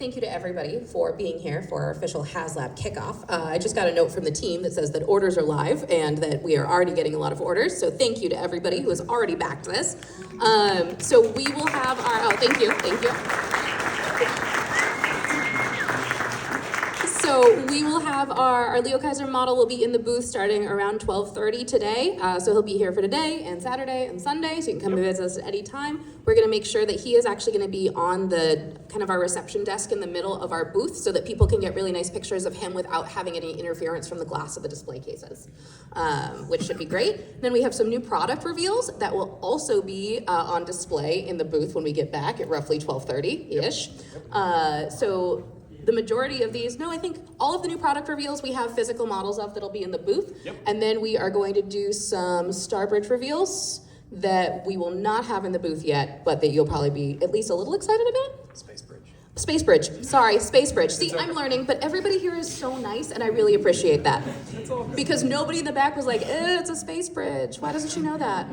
thank you to everybody for being here for our official HasLab kickoff. I just got a note from the team that says that orders are live and that we are already getting a lot of orders. So thank you to everybody who has already backed this. So we will have our, thank you. So we will have our Leo Kaiser model will be in the booth starting around 12:30 today. So he'll be here for today and Saturday and Sunday, so you can come and visit us at any time. We're gonna make sure that he is actually gonna be on the kind of our reception desk in the middle of our booth so that people can get really nice pictures of him without having any interference from the glass of the display cases, which should be great. Then we have some new product reveals that will also be on display in the booth when we get back at roughly 12:30-ish. So the majority of these, I think all of the new product reveals we have physical models of that'll be in the booth. Yep. And then we are going to do some Starbridge reveals that we will not have in the booth yet, but that you'll probably be at least a little excited about. Space Bridge. Sorry, Space Bridge. See, I'm learning, but everybody here is so nice, and I really appreciate that. Because nobody in the back was like, it's a Space Bridge. Why doesn't she know that?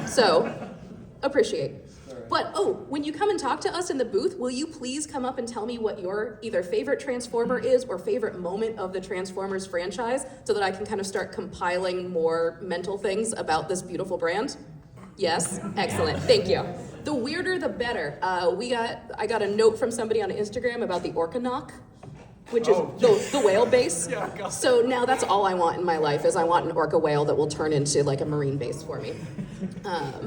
So, appreciate. But, when you come and talk to us in the booth, will you please come up and tell me what your either favorite Transformer is or favorite moment of the Transformers franchise so that I can kind of start compiling more mental things about this beautiful brand? Yes? Excellent. Thank you. The weirder, the better. I got a note from somebody on Instagram about the Orca-Knock, which is the whale base. Yeah, so now that's all I want in my life is I want an orca whale that will turn into like a marine base for me.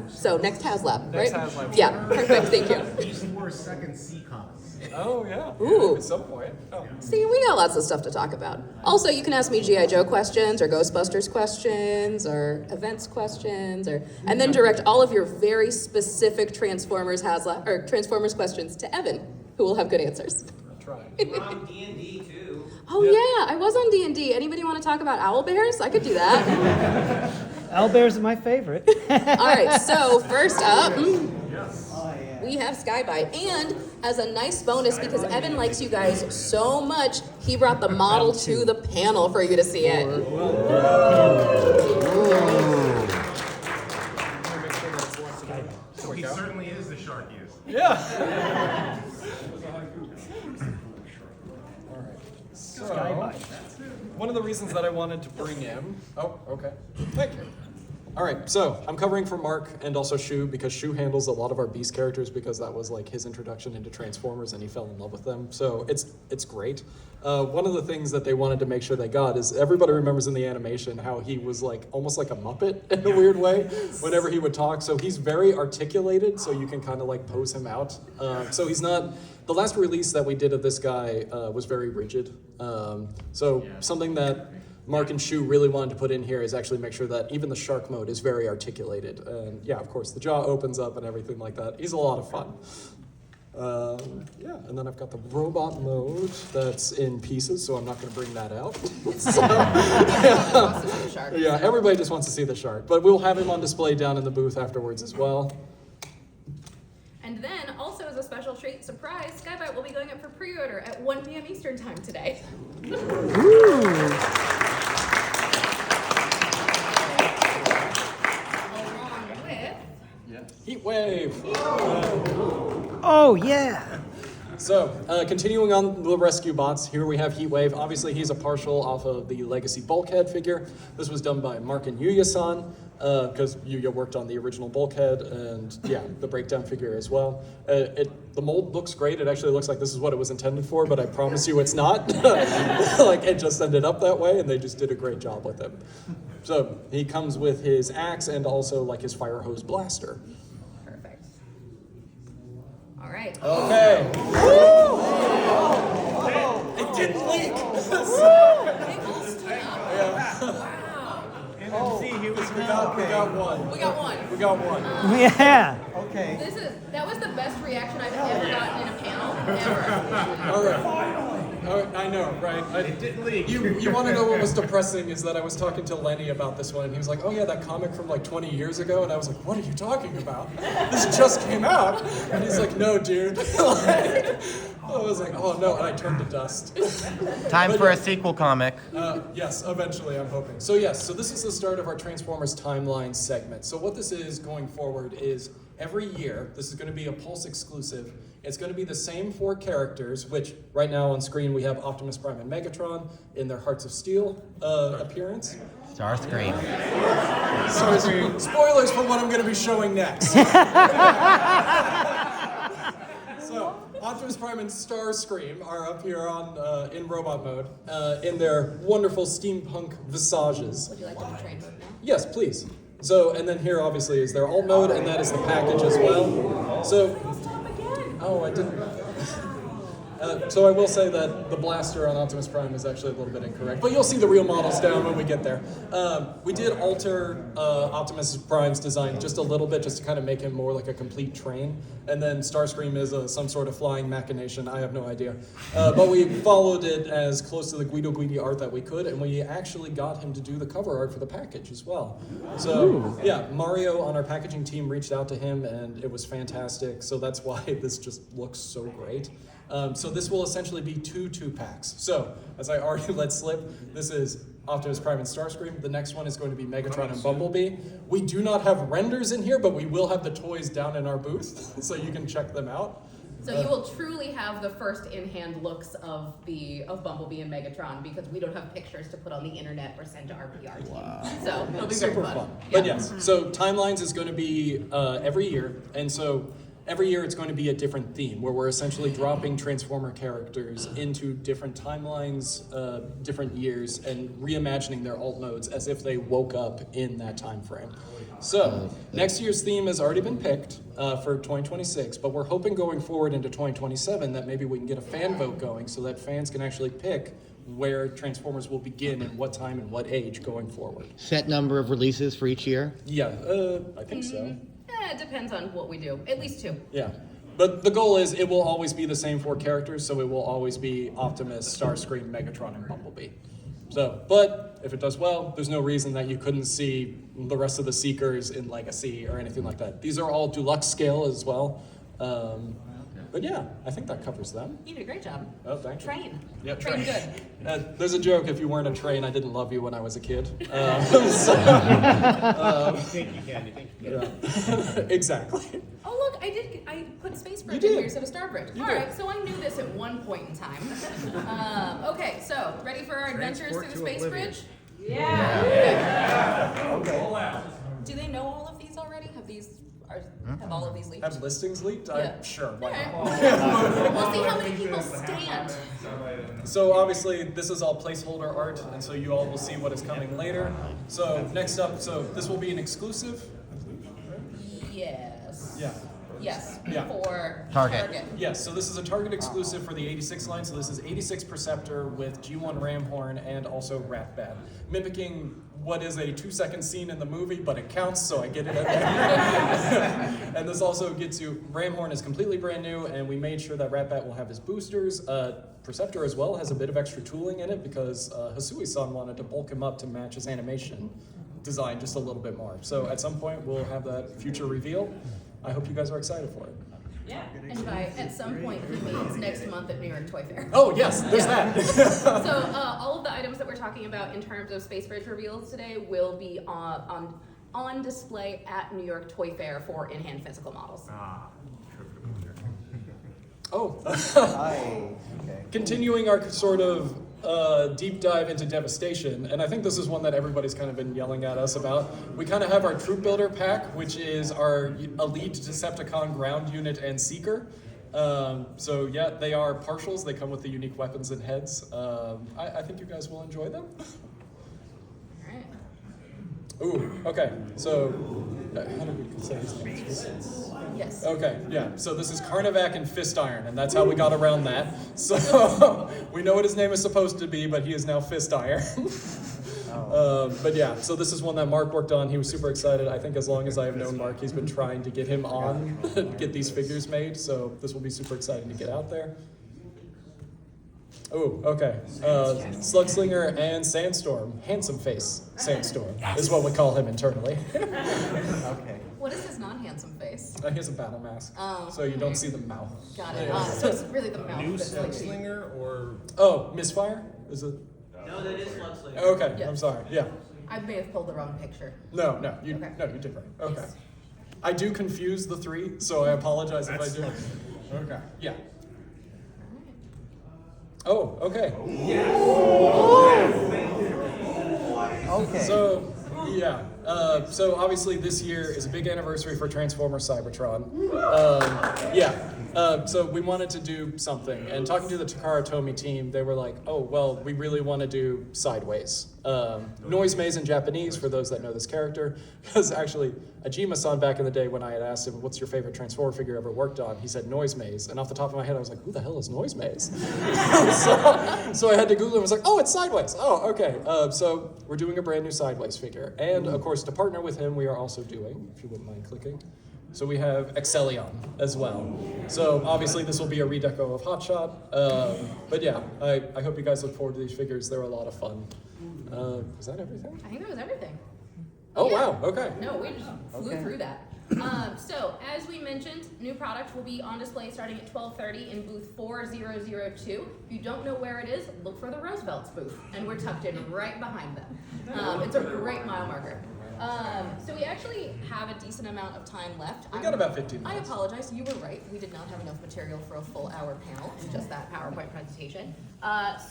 So next HasLab, right? Next HasLab. Yeah, perfect, thank you. Just for a second CCOS. Oh, yeah. Ooh. At some point. Oh. See, we got lots of stuff to talk about. Also, you can ask me G.I. Joe questions or Ghostbusters questions or events questions and then direct all of your very specific Transformers Transformers questions to Evan, who will have good answers. I'll try. We're on D&D too. Oh yeah, I was on D&D. Anybody want to talk about owl bears? I could do that. Owlbears are my favorite. All right, so first up, we have Skybite. And as a nice bonus, because Evan likes you guys so much, he brought the model to the panel for you to see it. So he certainly is the shark he is. Yeah. All right. So, one of the reasons that I wanted to bring in. Oh, okay. Thank you. All right, so I'm covering for Mark and also Shu because Shu handles a lot of our Beast characters because that was like his introduction into Transformers and he fell in love with them. So it's great. One of the things that they wanted to make sure they got is everybody remembers in the animation how he was like almost like a Muppet in a weird way whenever he would talk. So he's very articulated, so you can kind of like pose him out. So he's not. The last release that we did of this guy was very rigid. So something that Mark and Shu really wanted to put in here is actually make sure that even the shark mode is very articulated. And yeah, of course, the jaw opens up and everything like that. He's a lot of fun. And then I've got the robot mode that's in pieces, so I'm not going to bring that out. So, yeah, everybody just wants to see the shark. But we'll have him on display down in the booth afterwards as well. And then, also as a special treat, surprise, Skybite will be going up for pre-order at 1 p.m. Eastern time today. Heat Wave! Oh, yeah. So, continuing on the rescue bots, here we have Heatwave. Obviously, he's a partial off of the Legacy Bulkhead figure. This was done by Mark and Yuya-san, because Yuya worked on the original Bulkhead, and yeah, the breakdown figure as well. The mold looks great. It actually looks like this is what it was intended for, but I promise you it's not. Like, it just ended up that way, and they just did a great job with it. So, he comes with his axe and also like his fire hose blaster. Perfect. All right. Okay. It didn't leak. And see, he was We got one. We got one. We got one. Yeah. okay. That was the best reaction I've ever gotten in a panel, ever. All right. I know, right? It didn't leak. You want to know what was depressing is that I was talking to Lenny about this one, and he was like, oh yeah, that comic from like 20 years ago, and I was like, what are you talking about? This just came out. And he's like, no, dude. I was like, oh no, and I turned to dust. Time for a sequel comic. Yes, eventually, I'm hoping. So yes, so this is the start of our Transformers Timeline segment. So what this is going forward is every year, this is going to be a Pulse exclusive, It's going to be the same 4 characters, which right now on screen we have Optimus Prime and Megatron in their Hearts of Steel appearance. Starscream. Sorry, spoilers for what I'm going to be showing next. So, Optimus Prime and Starscream are up here on in robot mode in their wonderful steampunk visages. Would you like to be trained mode now? Yes, please. So, and then here obviously is their alt mode, and that is the package as well. So, oh, I didn't. So I will say that the blaster on Optimus Prime is actually a little bit incorrect, but you'll see the real models down when we get there. We did alter Optimus Prime's design just a little bit, just to kind of make him more like a complete train. And then Starscream is some sort of flying machination. I have no idea. But we followed it as close to the Guido Guidi art that we could, and we actually got him to do the cover art for the package as well. So yeah, Mario on our packaging team reached out to him, and it was fantastic. So that's why this just looks so great. So this will essentially be 2 2-packs. So, as I already let slip, this is Optimus Prime and Starscream. The next one is going to be Megatron and Bumblebee. We do not have renders in here, but we will have the toys down in our booth, so you can check them out. So you will truly have the first in-hand looks of Bumblebee and Megatron, because we don't have pictures to put on the internet or send to our PR team. So it'll be very Super fun. But yes, so Timelines is going to be every year, and so every year it's going to be a different theme, where we're essentially dropping Transformer characters into different timelines, different years, and reimagining their alt modes as if they woke up in that time frame. So, next year's theme has already been picked for 2026, but we're hoping going forward into 2027 that maybe we can get a fan vote going so that fans can actually pick where Transformers will begin and what time and what age going forward. Set number of releases for each year? Yeah, I think so. It depends on what we do. At least 2. Yeah. But the goal is it will always be the same 4 characters, so it will always be Optimus, Starscream, Megatron, and Bumblebee. So, but if it does well, there's no reason that you couldn't see the rest of the Seekers in Legacy or anything like that. These are all deluxe scale as well. But yeah, I think that covers them. You did a great job. Oh, thank you. Train. Yeah, Train train. good. There's a joke, if you weren't a train, I didn't love you when I was a kid. You think you can, you think you can. Yeah. Exactly. Oh look, I put Space Bridge You in did. here instead of Star Bridge. You All did. right, so I knew this at one point in time. Okay, so ready for our adventures Transport through the to Space oblivion. Bridge? Yeah. Okay. Do they know all of these already? Have all of these leaked? Have listings leaked? Yeah. Sure, why All not? right. We'll see how many people stand. So obviously this is all placeholder art, and so you all will see what is coming later. So next up, so this will be an exclusive. Yes. Yeah. Yes. Yeah. For Target. Yes, so this is a Target exclusive for the 86 line. So this is 86 Perceptor with G1 Ramhorn and also Ratbat, mimicking what is a 2-second scene in the movie, but it counts, so I get it at there. And this also gets you, Ramhorn is completely brand new, and we made sure that Ratbat will have his boosters. Perceptor as well has a bit of extra tooling in it because Hasui-san wanted to bulk him up to match his animation design just a little bit more. So at some point we'll have that future reveal. I hope you guys are excited for it. Yeah. And by at some point he means next month at New York Toy Fair. Oh yes, there's that. So all of the items that we're talking about in terms of Space Bridge reveals today will be on display at New York Toy Fair for in-hand physical models. Oh, Okay. continuing our sort of deep dive into Devastation, and I think this is one that everybody's kind of been yelling at us about. We kind of have our Troop Builder pack, which is our Elite Decepticon Ground Unit and Seeker. So yeah, they are partials. They come with the unique weapons and heads. I think you guys will enjoy them. All right. Ooh, okay. So, how did we say his names? Yes. Okay, yeah. So this is Carnivac and Fist Iron, and that's how we got around that. So we know what his name is supposed to be, but he is now Fist Iron. But yeah, so this is one that Mark worked on. He was super excited. I think as long as I have known Mark, he's been trying to get him on, get these figures made. So this will be super exciting to get out there. Oh, okay. Slugslinger and Sandstorm. Handsome face Sandstorm is what we call him internally. Okay. What is his non-handsome face? He has a battle mask, Oh, so you don't see the mouth. Got it. So it's really the mouth New that's like Slugslinger or Oh, Misfire? Is it? No, that is Slugslinger. Okay, Yeah. I'm sorry. Yeah. I may have pulled the wrong picture. You Okay. did right. Okay. I do confuse the three, so I apologize if I That's do. Okay. Yeah. Oh, okay. Okay. So, yeah. So obviously this year is a big anniversary for Transformers Cybertron. Yeah. So we wanted to do something, and talking to the Takara Tomy team, they were like, "Oh, well, we really want to do Sideways." Noise Maze in Japanese, for those that know this character, because actually Ajima-san back in the day when I had asked him, "What's your favorite Transformer figure you ever worked on?" he said Noise Maze, and off the top of my head I was like, "Who the hell is Noise Maze?" so I had to Google it and was like, "Oh, it's Sideways." Oh, okay. So we're doing a brand new Sideways figure, and of course to partner with him, we are also doing, if you wouldn't mind clicking. So we have Excellion as well. So obviously this will be a redeco of Hotshot. But yeah, I hope you guys look forward to these figures. They're a lot of fun. Was that everything? I think that was everything. Oh, Yeah. wow, okay. No, we just flew through that. So, as we mentioned, new product will be on display starting at 12:30 in booth 4002. If you don't know where it is, look for the Roosevelt's booth, and we're tucked in right behind them. It's a great mile marker. So we actually have a decent amount of time left. We got about 15 I minutes. apologize, you were right. We did not have enough material for a full hour panel, just that PowerPoint presentation.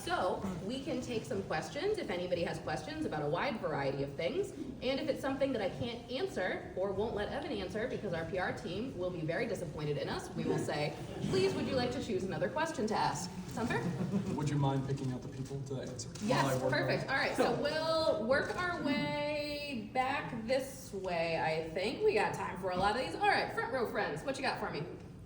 So we can take some questions if anybody has questions about a wide variety of things. And if it's something that I can't answer or won't let Evan answer because our PR team will be very disappointed in us, we will say, please, would you like to choose another question to ask? Sound fair? Would you mind picking out the people to answer? Yes, while I work on it? perfect. All right, so we'll work our way back this way, I think. We got time for a lot of these. All right, front row friends, what you got for me?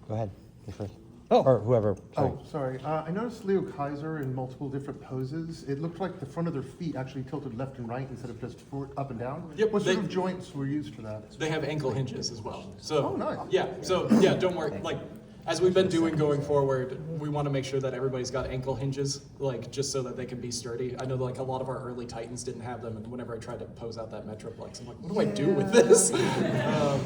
Go ahead. Go first. Oh. Or whoever. Sorry. Oh, sorry. I noticed Leo Kaiser in multiple different poses. It looked like the front of their feet actually tilted left and right instead of just up and down. Yep, What they- sort of joints were used for that? They have ankle hinges as well. So, Oh, nice. Yeah, so, yeah, don't worry. Like, as we've been doing going forward, we want to make sure that everybody's got ankle hinges, like, just so that they can be sturdy. I know, like, a lot of our early Titans didn't have them, and whenever I tried to pose out that Metroplex, I'm like, what do I do with this?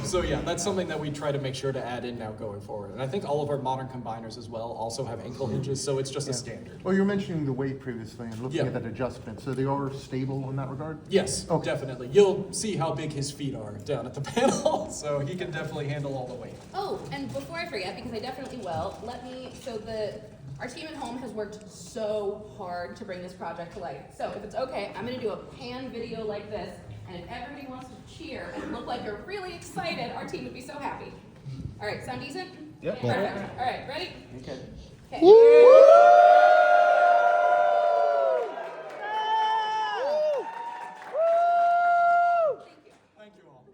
So, yeah, that's something that we try to make sure to add in now going forward. And I think all of our modern combiners as well also have ankle hinges, so it's just a standard. Well, you were mentioning the weight previously and looking Yeah. at that adjustment. So they are stable in that regard? Yes, Okay. definitely. You'll see how big his feet are down at the panel, so he can definitely handle all the weight. Oh, and before I forget, because I definitely will, our team at home has worked so hard to bring this project to life. So if it's okay, I'm gonna do a pan video like this, and if everybody wants to cheer and look like you're really excited, our team would be so happy. All right, sound decent? Yep. Perfect. All right, ready? Okay. Okay. Thank you all.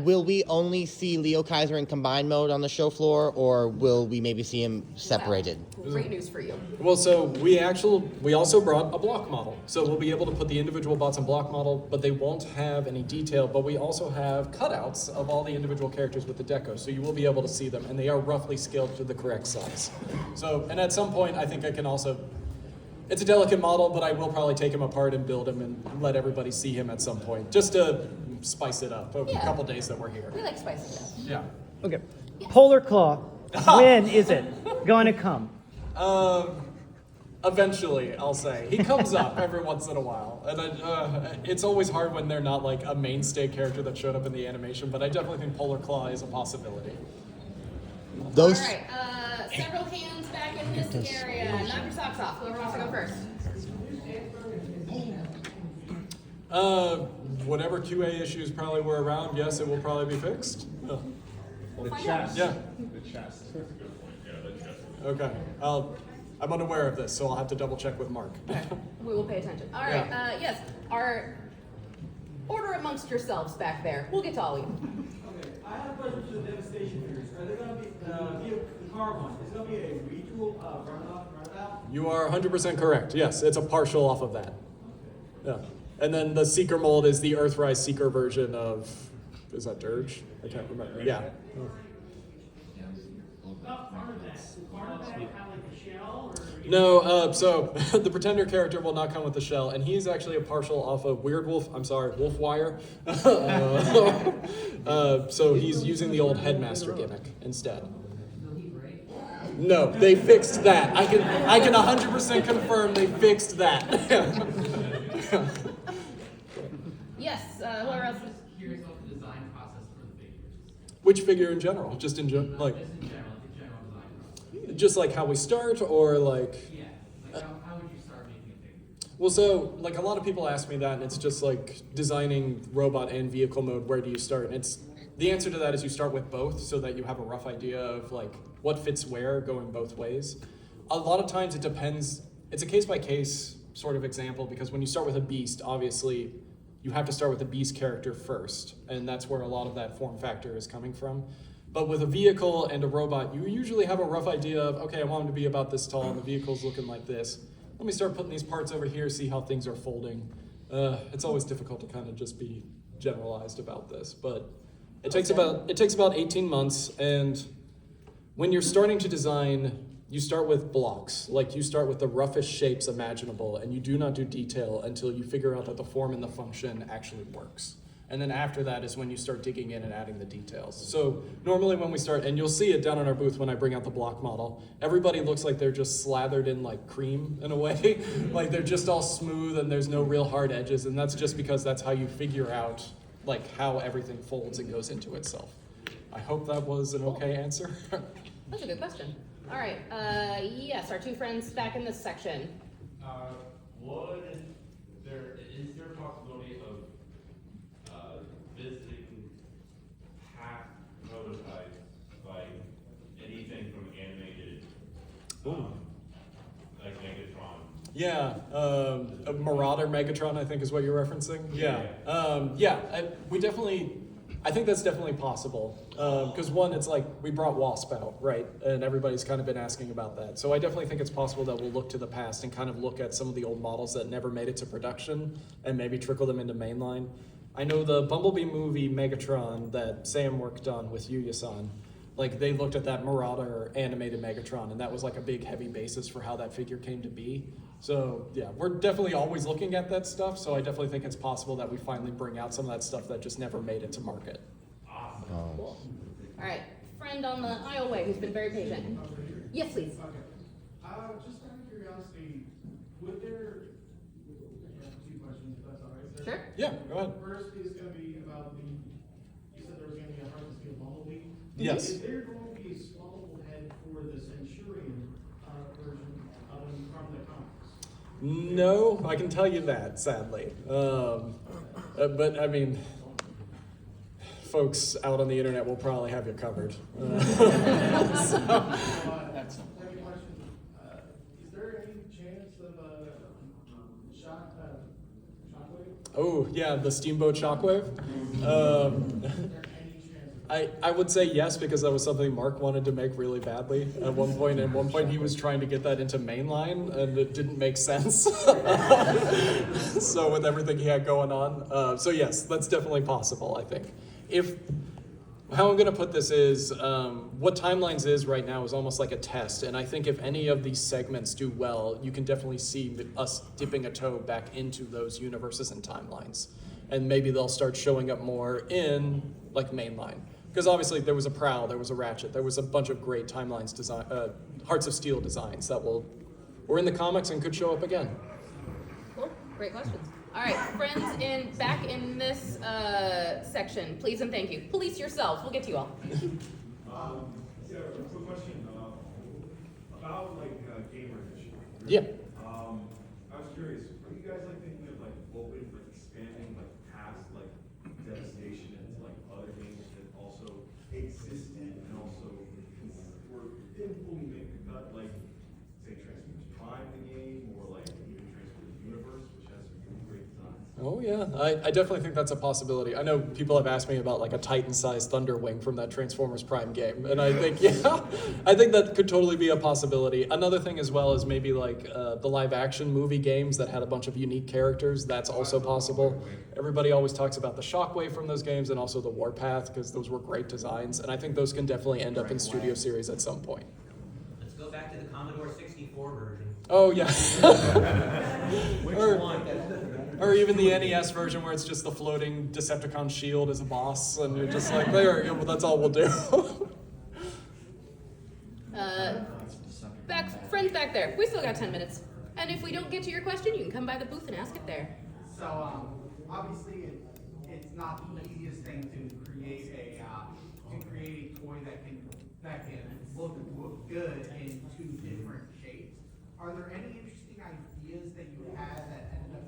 Will we only see Leo Kaiser in combined mode on the show floor, or will we maybe see him separated? Wow, great news for you. Well, so we also brought a block model. So we'll be able to put the individual bots in block model, but they won't have any detail. But we also have cutouts of all the individual characters with the deco. So you will be able to see them, and they are roughly scaled to the correct size. So, and at some point, I think I can also, it's a delicate model, but I will probably take him apart and build him and let everybody see him at some point, just to spice it up over Yeah. a couple days that we're here. We like spicy stuff. Yeah. Okay. Polar Claw. When is it going to come? Eventually, I'll say. He comes up every once in a while. And it's always hard when they're not like a mainstay character that showed up in the animation, but I definitely think Polar Claw is a possibility. Those. All right, several hands back in this area. Knock your socks off. Whoever wants to go first. Whatever QA issues probably were around, yes, it will probably be fixed. Oh. We'll find out. Yeah. The chest. Okay. I'm unaware of this, so I'll have to double check with Mark. We will pay attention. All right, Yeah. yes, our order amongst yourselves back there. We'll get to all of you. Okay, I have a question to the devastation figures. Are they going to be the car one? Is it going to be a retool runabout? You are 100% correct. Yes, it's a partial off of that. Yeah. And then the Seeker mold is the Earthrise Seeker version of, is that Dirge? I can't remember. Yeah. No, so the Pretender character will not come with the shell, and he's actually a partial off of Wolfwire. So he's using the old Headmaster gimmick instead. No, they fixed that. I can 100% confirm they fixed that. Yes, whoever else is. Curious about the design process for the figures. Which figure in general? Just in general, like. Just in general design. Just like how we start, or like. Yeah, like how would you start making a figure? Well, so like a lot of people ask me that, and it's just like designing robot and vehicle mode. Where do you start? And it's the answer to that is you start with both, so that you have a rough idea of like what fits where, going both ways. A lot of times it depends. It's a case by case sort of example, because when you start with a beast, obviously you have to start with the beast character first, and that's where a lot of that form factor is coming from. But with a vehicle and a robot, you usually have a rough idea of, okay, I want him to be about this tall, and the vehicle's looking like this. Let me start putting these parts over here, see how things are folding. It's always difficult to kind of just be generalized about this, but it takes about 18 months, and when you're starting to design, you start with blocks. Like you start with the roughest shapes imaginable, and you do not do detail until you figure out that the form and the function actually works. And then after that is when you start digging in and adding the details. So normally when we start, and you'll see it down in our booth when I bring out the block model, everybody looks like they're just slathered in like cream in a way. Like they're just all smooth and there's no real hard edges, and that's just because that's how you figure out like how everything folds and goes into itself. I hope that was an okay answer. That's a good question. All right, yes, our two friends back in this section. Is there a possibility of visiting half prototypes, like anything from animated, like Megatron? Yeah, a Marauder Megatron, I think is what you're referencing. Yeah, I think that's definitely possible. Because one, it's like we brought Wasp out, right? And everybody's kind of been asking about that. So I definitely think it's possible that we'll look to the past and kind of look at some of the old models that never made it to production and maybe trickle them into mainline. I know the Bumblebee movie Megatron that Sam worked on with Yuya-san, like they looked at that Marauder animated Megatron, and that was like a big heavy basis for how that figure came to be. So yeah, we're definitely always looking at that stuff. So I definitely think it's possible that we finally bring out some of that stuff that just never made it to market. Cool. All right, friend on the aisle way who's been very patient. Yes, please. Okay. Just out of curiosity, would there, I have two questions, if that's all right, sir? Sure. Yeah, go ahead. First is going to be about you said there was going to be a Heart of Steel Bumblebee. Yes. Is there going to be a swallowable head for the Centurion version from the comics? No, I can tell you that, sadly. But I mean, folks out on the internet will probably have you covered. Second question, is there any chance of a shockwave? Oh yeah, the Steamboat Shockwave. Is there any chance of I would say yes, because that was something Mark wanted to make really badly at one point. At one point he was trying to get that into mainline, and it didn't make sense. So with everything he had going on. So yes, that's definitely possible, I think. How I'm gonna put this is, what Timelines is right now is almost like a test, and I think if any of these segments do well, you can definitely see us dipping a toe back into those universes and timelines. And maybe they'll start showing up more in like mainline. Because obviously there was a Prowl, there was a Ratchet, there was a bunch of great Timelines design, Hearts of Steel designs that were in the comics and could show up again. Cool. Great questions. All right, friends back in this section, please and thank you. Police yourselves. We'll get to you all. Yeah, a quick question about like gamer edition. Yeah. I was curious, are you guys like thinking of like expanding like past like Devastation into like other games that also existed and also didn't fully make the cut, like say Transformers Prime the game, or like even Transformers Universe, which has some really great designs? Oh yeah, I definitely think that's a possibility. I know people have asked me about like a Titan-sized Thunderwing from that Transformers Prime game, and I think I think that could totally be a possibility. Another thing as well is maybe like the live-action movie games that had a bunch of unique characters. That's also possible. Everybody always talks about the Shockwave from those games and also the Warpath, because those were great designs, and I think those can definitely end up in studio series at some point. Let's go back to the Commodore 64 version. Oh yeah. Which one? Or even the NES version where it's just the floating Decepticon shield as a boss, and you're just like, there, well, that's all we'll do. Friends back there. We still got 10 minutes. And if we don't get to your question, you can come by the booth and ask it there. So, obviously, it's not the easiest thing to create a to create a toy that can look good in two different shapes. Are there any interesting ideas that you had that ended up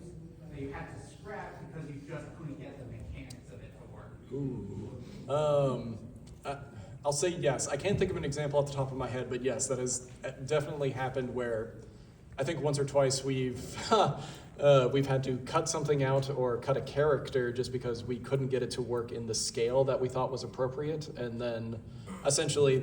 that you had to scrap because you just couldn't get the mechanics of it to work? Ooh. I'll say yes. I can't think of an example off the top of my head, but yes, that has definitely happened where I think once or twice we've had to cut something out or cut a character just because we couldn't get it to work in the scale that we thought was appropriate, and then essentially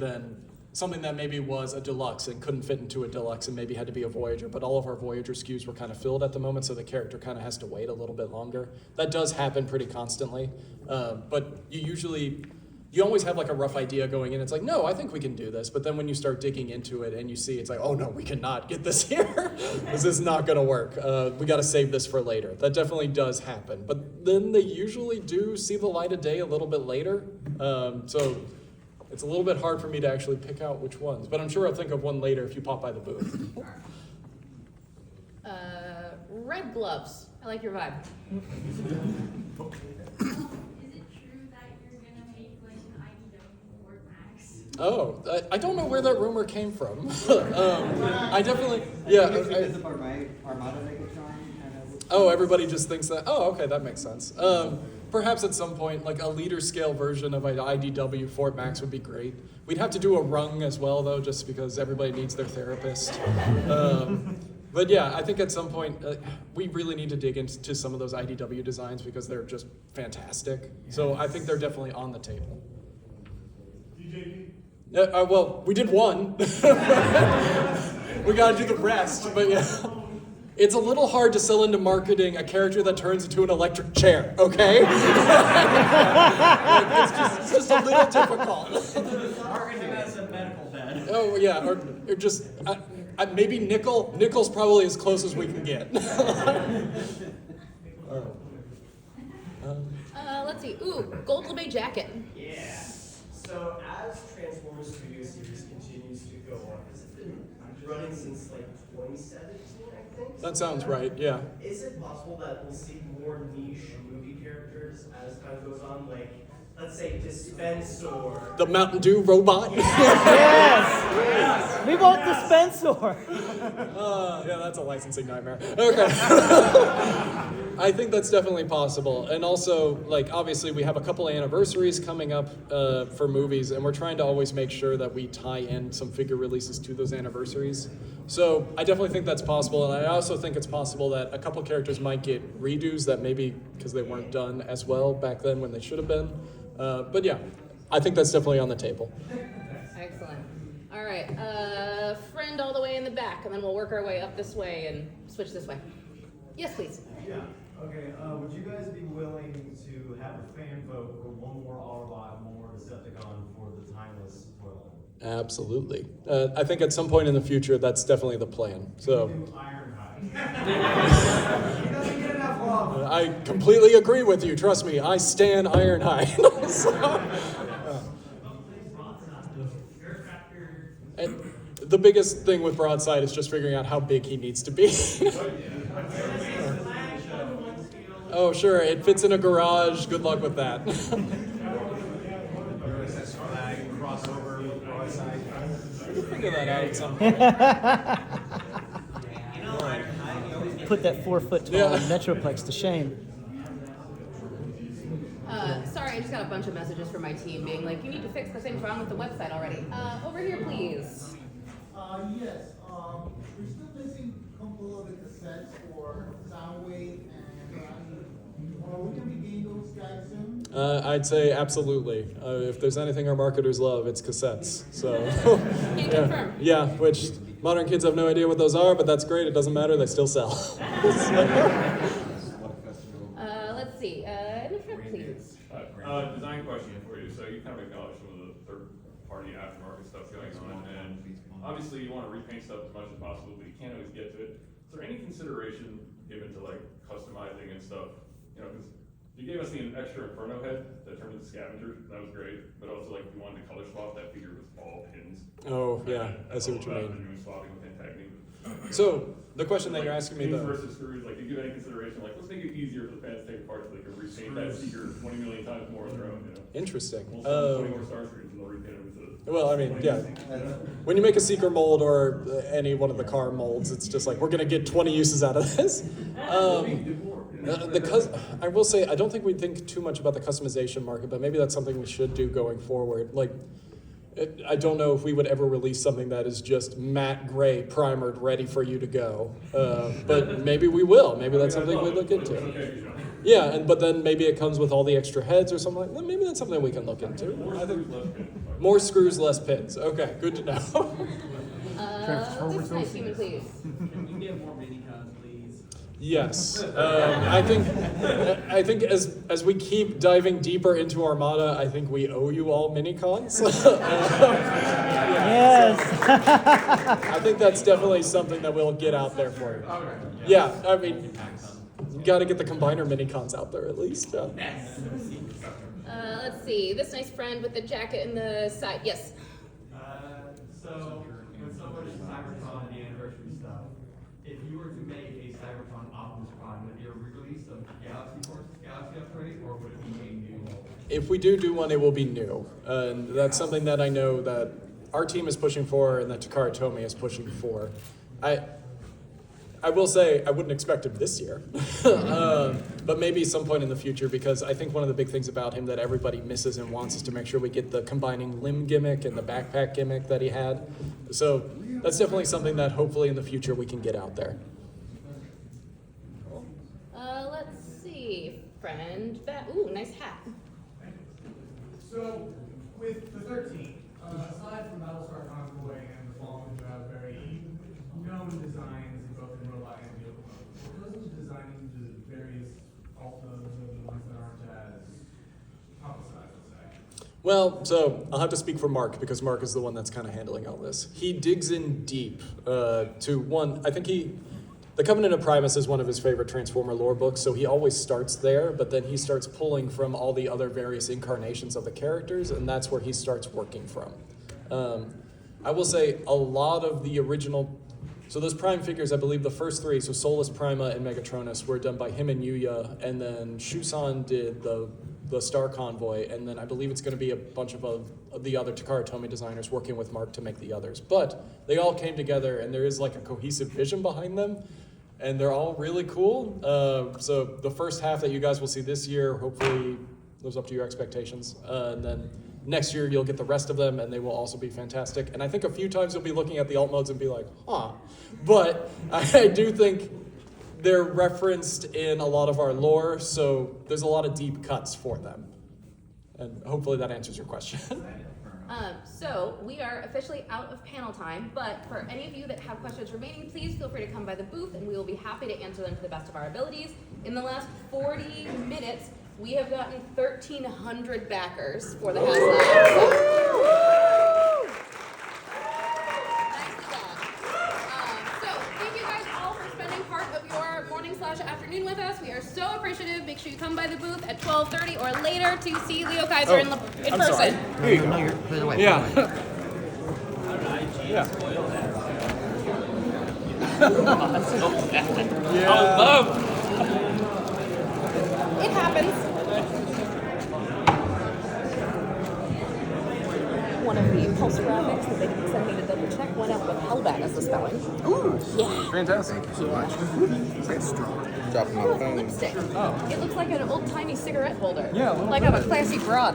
something that maybe was a deluxe and couldn't fit into a deluxe and maybe had to be a Voyager, but all of our Voyager SKUs were kind of filled at the moment, so the character kind of has to wait a little bit longer. That does happen pretty constantly, but you always have like a rough idea going in. It's like, no, I think we can do this. But then when you start digging into it and you see, it's like, oh no, we cannot get this here. This is not gonna work. We gotta save this for later. That definitely does happen. But then they usually do see the light of day a little bit later. So it's a little bit hard for me to actually pick out which ones. But I'm sure I'll think of one later if you pop by the booth. Red gloves. I like your vibe. Oh, I don't know where that rumor came from. I definitely, yeah. Oh, everybody just thinks that. Oh, okay, that makes sense. Perhaps at some point, like a leader scale version of an IDW Fort Max would be great. We'd have to do a rung as well, though, just because everybody needs their therapist. But yeah, I think at some point, we really need to dig into some of those IDW designs because they're just fantastic. So I think they're definitely on the table. Well, we did one. We gotta do the rest, but yeah. It's a little hard to sell into marketing a character that turns into an electric chair, okay? it's just a little difficult. Marketing as a medical bed. Oh, yeah, or just, maybe nickel. Nickel's probably as close as we can get. Let's see. Ooh, gold lame jacket. Yeah. So as Transformers Studio Series continues to go on, has it been running since like 2017, I think? That sounds right, yeah. Is it possible that we'll see more niche movie characters as time goes on? Like, let's say Dispensor. The Mountain Dew robot? Yes! We want Dispensor. Yeah, that's a licensing nightmare. Okay. I think that's definitely possible. And also, like, obviously we have a couple of anniversaries coming up for movies, and we're trying to always make sure that we tie in some figure releases to those anniversaries. So I definitely think that's possible, and I also think it's possible that a couple characters might get redos that maybe because they weren't done as well back then when they should have been. But yeah, I think that's definitely on the table. Excellent. All right, friend all the way in the back, and then we'll work our way up this way and switch this way. Yes, please. Yeah. Okay. Would you guys be willing to have a fan vote for one more Autobot, one more Decepticon for the timeless toilet? Absolutely. I think at some point in the future, that's definitely the plan. So. Ironhide. He doesn't get enough love. I completely agree with you. Trust me, I stan Ironhide. So, and the biggest thing with Broadside is just figuring out how big he needs to be. Oh, sure, it fits in a garage. Good luck with that. We'll figure that out at some point. Put that 4-foot tall Metroplex to shame. Sorry, I just got a bunch of messages from my team being like, you need to fix the things wrong with the website already. Over here, please. Yes. We're still missing a couple of the cassettes for Soundwave and are we going to be getting those guys soon? I'd say absolutely. If there's anything our marketers love, it's cassettes. So, Can confirm. Yeah, which modern kids have no idea what those are, but that's great. It doesn't matter. They still sell. Let's see. In the front, please. Design question for you. So you kind of acknowledged some of the third-party aftermarket stuff going on, and obviously you want to repaint stuff as much as possible, but you can't always get to it. Is there any consideration given to like customizing and stuff? You know, because you gave us the extra Inferno head that turned into Scavenger. That was great, but also like if you wanted to color swap that figure with all pins. Oh yeah, I see what you mean. Doing swapping with Intacting. So the question that you're asking me Pins though. versus screws, like, do you give any consideration, like, let's make it easier for the fans to take apart so they can repaint that seeker 20 million times more on their own, you know? Interesting. We'll sell 20 more Star Screens and they'll repaint them instead of. Well, I mean, yeah. When you make a Seeker mold or any one of the car molds, it's just like, we're going to get 20 uses out of this. I will say, I don't think we think too much about the customization market, but maybe that's something we should do going forward. Like, I don't know if we would ever release something that is just matte gray, primered, ready for you to go. But maybe we will. Maybe that's something we'd look into. Yeah, but then maybe it comes with all the extra heads or something like that. Maybe that's something we can look into. More screws, less pins. Okay, good to know. This nice human, please. Can we get more mini cons, please? Yes, I think as we keep diving deeper into Armada, I think we owe you all mini-cons. Yes. I think that's definitely something that we'll get out there for you. Yeah, I mean, you got to get the combiner mini-cons out there at least. Yeah. Let's see. This nice friend with the jacket and the side. Yes. So, with so much Cybertron and the anniversary stuff, if you were to make a Cybertron Optimus Prime, would it be a re-release of Galaxy Upgrade, or would it be a new? If we do one, it will be new. And that's something that I know that our team is pushing for and that Takara Tomy is pushing for. I will say I wouldn't expect him this year, but maybe some point in the future, because I think one of the big things about him that everybody misses and wants is to make sure we get the combining limb gimmick and the backpack gimmick that he had. So that's definitely something that hopefully in the future we can get out there. Let's see. Friend. Ooh, nice hat. So, with the 13, aside from Battlestar Convoy and the Fallen, who have very known designs in both in robot and vehicle mode, what goes into designing the various alphas and the ones that aren't as publicized, let's say? Well, so I'll have to speak for Mark, because Mark is the one that's kind of handling all this. He digs in deep to one. I think The Covenant of Primus is one of his favorite Transformer lore books, so he always starts there, but then he starts pulling from all the other various incarnations of the characters, and that's where he starts working from. I will say a lot of the original, so those Prime figures, I believe the first three, so Solus, Prima, and Megatronus, were done by him and Yuya, and then Shusan did the Star Convoy, and then I believe it's going to be a bunch of the other Takara Tomy designers working with Mark to make the others. But they all came together, and there is like a cohesive vision behind them, and they're all really cool. So the first half that you guys will see this year hopefully lives up to your expectations, and then next year you'll get the rest of them, and they will also be fantastic. And I think a few times you'll be looking at the alt modes and be like, huh. But I do think they're referenced in a lot of our lore, so there's a lot of deep cuts for them. And hopefully that answers your question. So we are officially out of panel time, but for any of you that have questions remaining, please feel free to come by the booth and we will be happy to answer them to the best of our abilities. In the last 40 minutes, we have gotten 1,300 backers for the Hasbro. Afternoon with us. We are so appreciative. Make sure you come by the booth at 12:30 or later to see Leo Kaiser in person. Sorry. Here you go. No, you're put it away. Yeah. Yeah. It happens. One of the pulse graphics that they sent me to double check went out with Hellbat as the spelling. Ooh. Yeah. Fantastic. So much. It's strong. Dropping my Oh, phone. lipstick. Oh. It looks like an old timey cigarette holder. Yeah, like I'm a classy broad.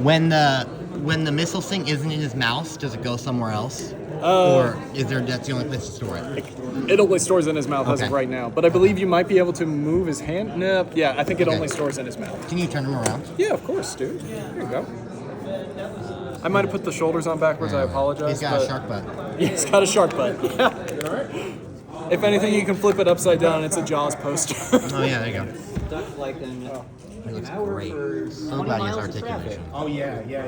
When the missile thing isn't in his mouth, does it go somewhere else? Or is there that's the only place to store it? It only stores in his mouth as of Okay. right now, but I believe you might be able to move his hand. No, yeah, I think it only stores in his mouth. Can you turn him around? Yeah, of course, dude. Here you go. I might have put the shoulders on backwards. I apologize. He's got a but- shark butt. Yeah, he's got a shark butt. Yeah. If anything, you can flip it upside down. It's a Jaws poster. Oh yeah, there you go. Stuff like an He looks great. So glad he has articulation. Oh yeah, yeah.